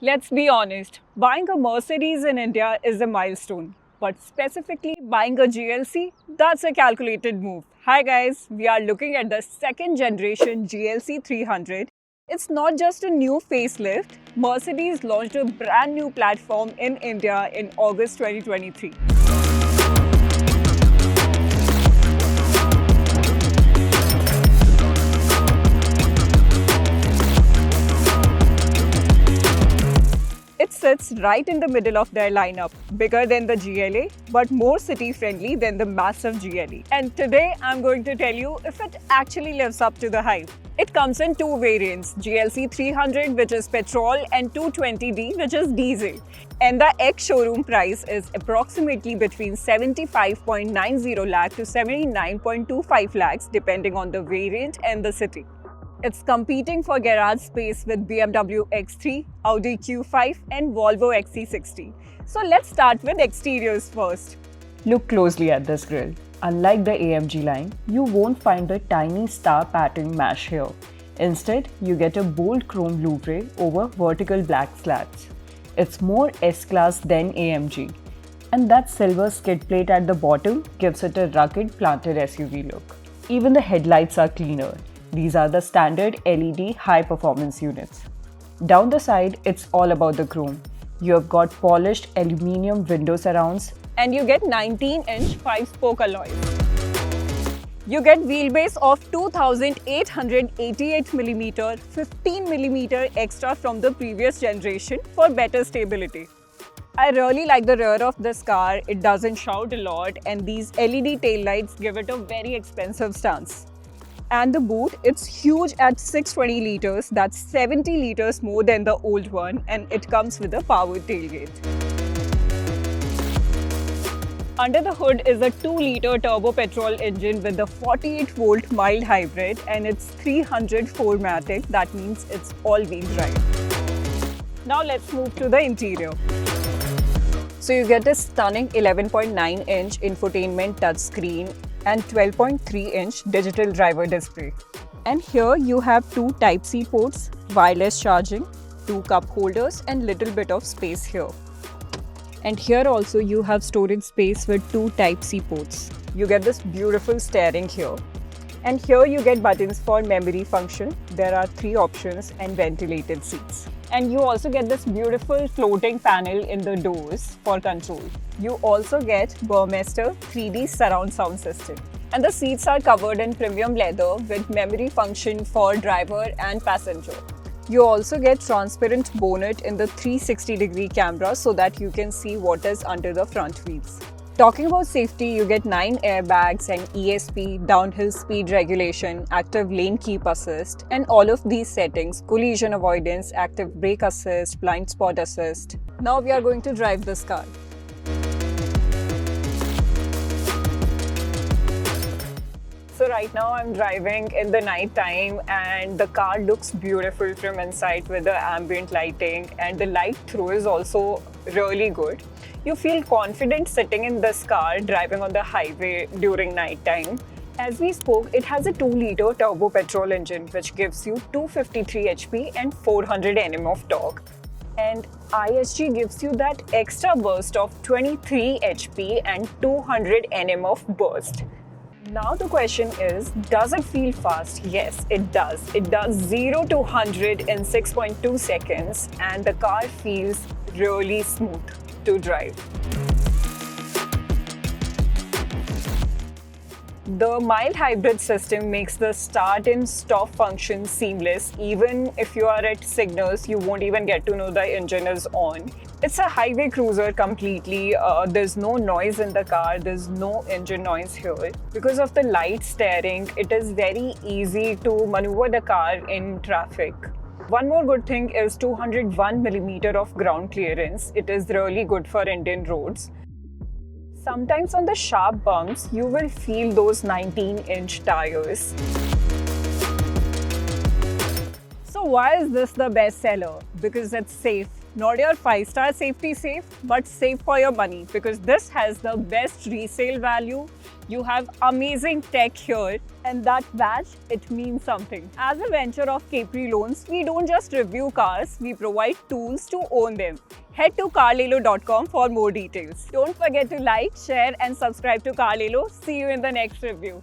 Let's be honest, buying a Mercedes in India is a milestone. But specifically, buying a GLC, that's a calculated move. Hi guys, we are looking at the second generation GLC 300. It's not just a new facelift, Mercedes launched a brand new platform in India in August 2023. It sits right in the middle of their lineup, bigger than the GLA, but more city friendly than the massive GLE. And today I'm going to tell you if it actually lives up to the hype. It comes in two variants, GLC 300 which is petrol and 220D which is diesel. And the ex-showroom price is approximately between 75.90 lakh to 79.25 lakhs depending on the variant and the city. It's competing for garage space with BMW X3, Audi Q5 and Volvo XC60. So let's start with exteriors first. Look closely at this grille. Unlike the AMG line, you won't find the tiny star pattern mesh here. Instead, you get a bold chrome louvre over vertical black slats. It's more S-Class than AMG. And that silver skid plate at the bottom gives it a rugged planted SUV look. Even the headlights are cleaner. These are the standard LED high-performance units. Down the side, it's all about the chrome. You have got polished aluminium window surrounds, and you get 19-inch 5-spoke alloys. You get wheelbase of 2888mm, 15mm extra from the previous generation for better stability. I really like the rear of this car. It doesn't shout a lot and these LED taillights give it a very expensive stance. And the boot, it's huge at 620 liters, that's 70 liters more than the old one, and it comes with a powered tailgate. Under the hood is a 2-liter turbo petrol engine with a 48-volt mild hybrid and it's 304matic, that means it's all-wheel drive. Now let's move to the interior. So you get a stunning 11.9-inch infotainment touchscreen and 12.3-inch digital driver display. And here you have two Type-C ports, wireless charging, two cup holders and little bit of space here. And here also you have storage space with two Type-C ports. You get this beautiful steering here. And here you get buttons for memory function. There are 3 options and ventilated seats. And you also get this beautiful floating panel in the doors for control. You also get Burmester 3D surround sound system. And the seats are covered in premium leather with memory function for driver and passenger. You also get transparent bonnet in the 360-degree camera so that you can see what is under the front wheels. Talking about safety, you get 9 airbags and ESP, downhill speed regulation, active lane keep assist, and all of these settings, collision avoidance, active brake assist, blind spot assist. Now we are going to drive this car. So right now I'm driving in the night time and the car looks beautiful from inside with the ambient lighting and the light through is also really good. You feel confident sitting in this car driving on the highway during night time. As we spoke, it has a 2-liter turbo petrol engine which gives you 253 HP and 400 Nm of torque. And ISG gives you that extra burst of 23 HP and 200 Nm of burst. Now the question is, does it feel fast? Yes, it does. It does 0 to 100 in 6.2 seconds and the car feels really smooth to drive. The mild hybrid system makes the start and stop function seamless. Even if you are at signals, you won't even get to know the engine is on. It's a highway cruiser completely. There's no noise in the car. There's no engine noise here. Because of the light steering, it is very easy to maneuver the car in traffic. One more good thing is 201mm of ground clearance. It is really good for Indian roads. Sometimes on the sharp bumps, you will feel those 19-inch tires. So why is this the best seller? Because it's safe. Not your 5-star safety safe, but safe for your money, because this has the best resale value. You have amazing tech here, and that badge, it means something. As a venture of Capri Loans, we don't just review cars, we provide tools to own them. Head to carlelo.com for more details. Don't forget to like, share and subscribe to Carlelo. See you in the next review.